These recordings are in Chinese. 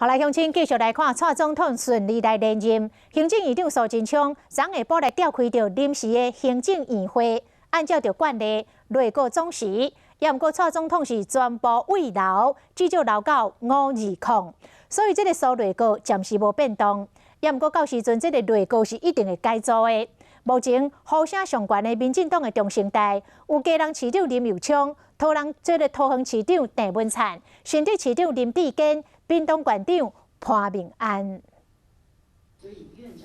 后来乡亲继续来看蔡总统顺利来连任，行政院长苏贞昌昨下晡来召开着临时的行政院会，按照着惯例，内阁总辞。也毋过蔡总统是全部慰劳，至少留到520，所以这个苏内阁暂时无变动。也毋过到时阵，这个内阁是一定会改组的。目前呼声上悬的民进党的中生代，有家人市长林右昌、桃园市长郑文灿、新竹市长林志坚、屏东县长潘明安。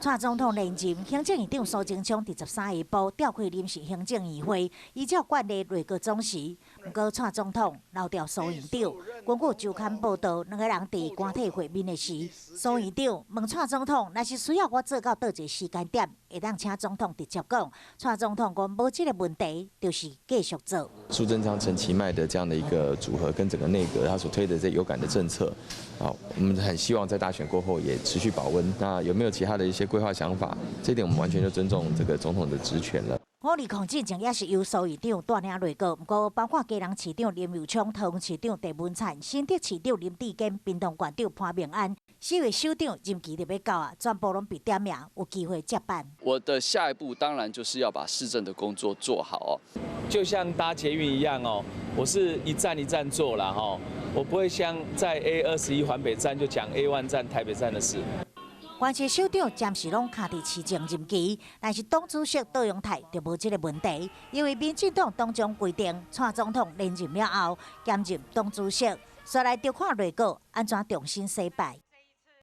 蔡总统连任，行政院长苏贞昌第13下晡召开临时行政院会，依照惯例内阁总辞。不过蔡总统留掉苏院长。根据周刊报道，两个人伫官邸会面的时，苏院长问蔡总统，若是需要我做到倒一个时间点，会当请总统直接讲。蔡总统讲无这个问题，就是继续做。苏贞昌、陈其迈的这样的一个组合，跟整个内阁他所推的这有感的政策，我们很希望在大选过后也持续保温。那有没有其他的一些规划想法？这一点我们完全就尊重这个总统的职权了。520进前也是由苏院长带领内阁，不过包括嘉南市长林右昌、桃园市长郑文灿、新竹市长林志坚、屏东县长潘明安，4位首长任期就要到啊，全部拢被点名，有机会接班。我的下一步当然就是要把市政的工作做好哦，就像搭捷运一样哦，我是一站一站做啦哈，我不会像在 A21环北站就讲 A1站台北站的事。关系首长暂时拢卡伫市政任期，但是党主席杜永泰就无这个问题，因为民进党当中规定，蔡总统连任了后兼任党主席，所来就看内阁安怎重新洗牌。